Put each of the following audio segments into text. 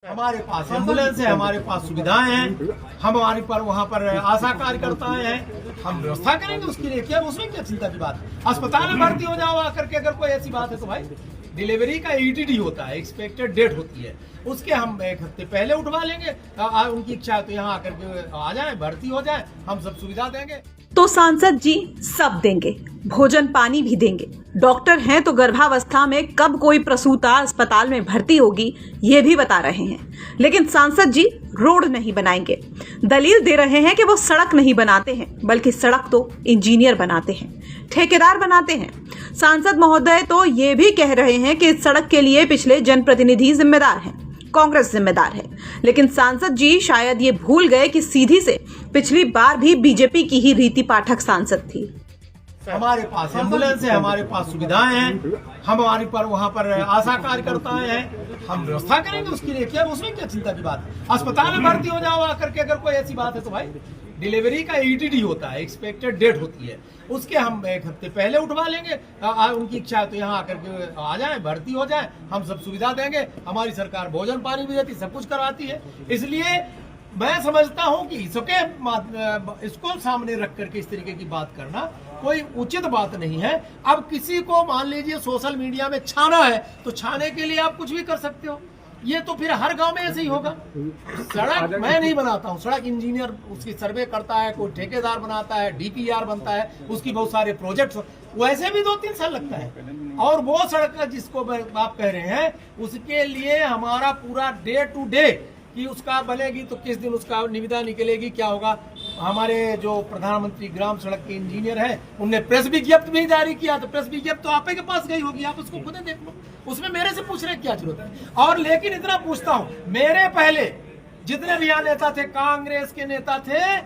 हमारे पास एम्बुलेंस है, हमारे पास सुविधाएं हैं, हमारे पर वहाँ पर आशा कार्यकर्ता हैं, हम व्यवस्था करेंगे उसके लिए। क्या उसमें क्या चिंता की बात है? अस्पताल में भर्ती हो जाओ आकर के, अगर कोई ऐसी बात है तो भाई डिलीवरी का ETD होता है, एक्सपेक्टेड डेट होती है, उसके हम एक हफ्ते पहले उठवा लेंगे। उनकी इच्छा है तो यहाँ आकर के आ जाए, भर्ती हो जाए, हम सब सुविधा देंगे। तो सांसद जी सब देंगे, भोजन पानी भी देंगे। डॉक्टर हैं तो गर्भावस्था में कब कोई प्रसूता अस्पताल में भर्ती होगी ये भी बता रहे हैं। लेकिन सांसद जी रोड नहीं बनाएंगे। दलील दे रहे हैं कि वो सड़क नहीं बनाते हैं, बल्कि सड़क तो इंजीनियर बनाते हैं, ठेकेदार बनाते हैं। सांसद महोदय तो ये भी कह रहे हैं कि इस सड़क के लिए पिछले जनप्रतिनिधि जिम्मेदार हैं, कांग्रेस जिम्मेदार है। लेकिन सांसद जी शायद ये भूल गए कि सीधी से पिछली बार भी बीजेपी की ही रीति पाठक सांसद थी। हमारे पास एम्बुलेंस है, हमारे पास सुविधाएं हैं, हमारे पर वहाँ पर आशा कार्यकर्ता हैं, हम व्यवस्था करेंगे उसके लिए। क्या उसमें क्या चिंता की बात है? अस्पताल में भर्ती हो जाओ आकर के, अगर कोई ऐसी बात है तो भाई डिलीवरी का ETD होता है, एक्सपेक्टेड डेट होती है, उसके हम एक हफ्ते पहले उठवा लेंगे। उनकी इच्छा है तो यहाँ आकर के आ जाए, भर्ती हो जाए, हम सब सुविधा देंगे। हमारी सरकार भोजन पानी भी देती, सब कुछ करवाती है। इसलिए मैं समझता हूँ कि इसको सामने रख करके इस तरीके की बात करना कोई उचित बात नहीं है। अब किसी को मान लीजिए सोशल मीडिया में छाना है तो छाने के लिए आप कुछ भी कर सकते हो। ये तो फिर हर गांव में ऐसे ही होगा। सड़क मैं नहीं बनाता हूँ, सड़क इंजीनियर उसकी सर्वे करता है, कोई ठेकेदार बनाता है, DPR बनता है, उसकी बहुत सारे प्रोजेक्ट्स, वैसे भी 2-3 साल लगता है। और वो सड़क जिसको आप कह रहे हैं उसके लिए हमारा पूरा डे टू डे कि उसका बनेगी तो किस दिन उसका निविदा निकलेगी, क्या होगा। हमारे जो प्रधानमंत्री ग्राम सड़क के इंजीनियर हैं उनने प्रेस विज्ञप्ति भी जारी किया, तो प्रेस विज्ञप्ति तो आप ही के पास गई होगी, आप उसको खुद देख लो, उसमें मेरे से पूछने की क्या जरूरत है। और लेकिन इतना पूछता हूं, मेरे पहले जितने भी यहाँ नेता थे, कांग्रेस के नेता थे,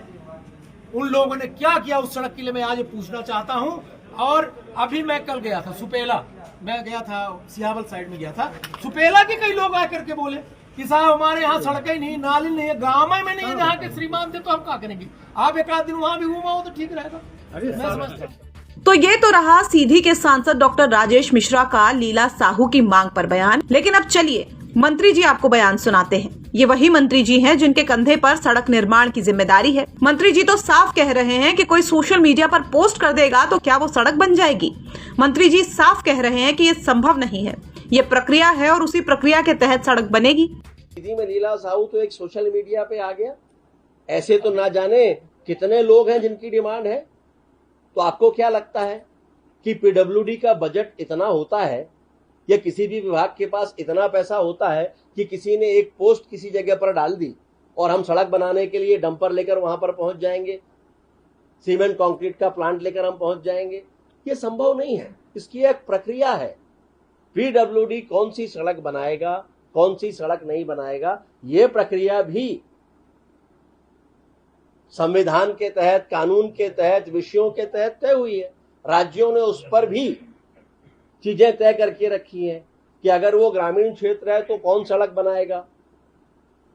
उन लोगों ने क्या किया उस सड़क के लिए मैं आज पूछना चाहता हूं। और अभी मैं कल गया था सुपेला, मैं गया था सियावल साइड में गया था, सुपेला के कई लोग आकर के बोले कि साहब हमारे यहाँ सड़कें नहीं, नाली नहीं है, गाँव में नहीं है, जहाँ के श्रीमान थे, तो हम क्या करेंगे। आप एक आध दिन वहाँ भी घूमा हो तो ठीक रहेगा। मैं समझता हूँ। तो ये तो रहा सीधी के सांसद डॉक्टर राजेश मिश्रा का लीला साहू की मांग पर बयान। लेकिन अब चलिए मंत्री जी आपको बयान सुनाते हैं। ये वही मंत्री जी हैं जिनके कंधे पर सड़क निर्माण की जिम्मेदारी है। मंत्री जी तो साफ कह रहे हैं कि कोई सोशल मीडिया पर पोस्ट कर देगा तो क्या वो सड़क बन जाएगी। मंत्री जी साफ कह रहे हैं कि ये संभव नहीं है, ये प्रक्रिया है और उसी प्रक्रिया के तहत सड़क बनेगी। सीधी में लीला साहू तो एक सोशल मीडिया पे आ गया। ऐसे तो ना जाने कितने लोग हैं जिनकी डिमांड है। तो आपको क्या लगता है कि PWD का बजट इतना होता है या किसी भी विभाग के पास इतना पैसा होता है कि किसी ने एक पोस्ट किसी जगह पर डाल दी और हम सड़क बनाने के लिए डंपर लेकर वहां पर पहुंच जाएंगे, सीमेंट कंक्रीट का प्लांट लेकर हम पहुंच जाएंगे? ये संभव नहीं है। इसकी एक प्रक्रिया है। PWD कौन सी सड़क बनाएगा, कौन सी सड़क नहीं बनाएगा, ये प्रक्रिया भी संविधान के तहत, कानून के तहत, विषयों के तहत तय हुई है। राज्यों ने उस पर भी चीजें तय करके रखी हैं कि अगर वो ग्रामीण क्षेत्र है तो कौन सड़क बनाएगा।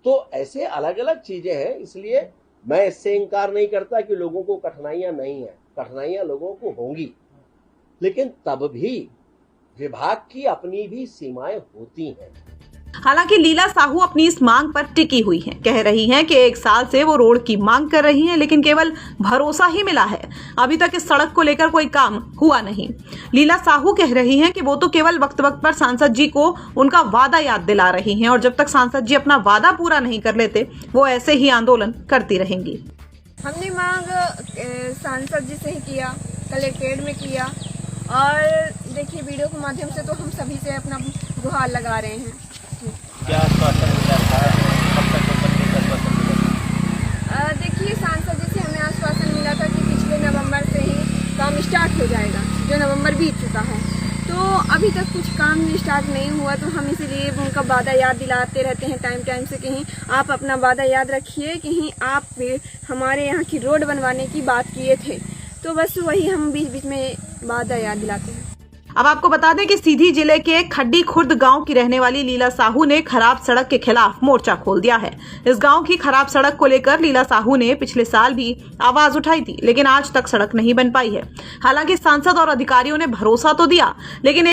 तो ऐसे अलग अलग चीजें हैं। इसलिए मैं इससे इनकार नहीं करता कि लोगों को कठिनाइयां नहीं है, कठिनाइयां लोगों को होंगी, लेकिन तब भी विभाग की अपनी भी सीमाएं होती हैं। हालांकि लीला साहू अपनी इस मांग पर टिकी हुई हैं। कह रही हैं कि 1 साल से वो रोड की मांग कर रही हैं, लेकिन केवल भरोसा ही मिला है। अभी तक इस सड़क को लेकर कोई काम हुआ नहीं। लीला साहू कह रही हैं कि वो तो केवल वक्त वक्त पर सांसद जी को उनका वादा याद दिला रही हैं और जब तक सांसद जी अपना वादा पूरा नहीं कर लेते वो ऐसे ही आंदोलन करती रहेंगी। हमने मांग सांसद जी से ही किया, कलेक्ट्रेट में किया, और देखिए वीडियो के माध्यम से तो हम सभी से अपना गुहार लगा रहे हैं। क्या आश्वासन मिला था? कब तक आश्वासन मिला? देखिए सांसद जी से हमें आश्वासन मिला था कि पिछले नवंबर से ही काम स्टार्ट हो जाएगा, जो नवंबर बीत चुका है। तो अभी तक कुछ काम स्टार्ट नहीं हुआ, तो हम इसीलिए उनका वादा याद दिलाते रहते हैं टाइम से। कहीं आप अपना वादा याद रखिए, कहीं आप हमारे यहाँ की रोड बनवाने की बात किए थे, तो बस वही हम बीच बीच में वादा याद दिलाते हैं। अब आपको बता दें कि सीधी जिले के खड्डी खुर्द गांव की रहने वाली लीला साहू ने खराब सड़क के खिलाफ मोर्चा खोल दिया है। इस गांव की खराब सड़क को लेकर लीला साहू ने पिछले साल भी आवाज उठाई थी, लेकिन आज तक सड़क नहीं बन पाई है। हालांकि सांसद और अधिकारियों ने भरोसा तो दिया, लेकिन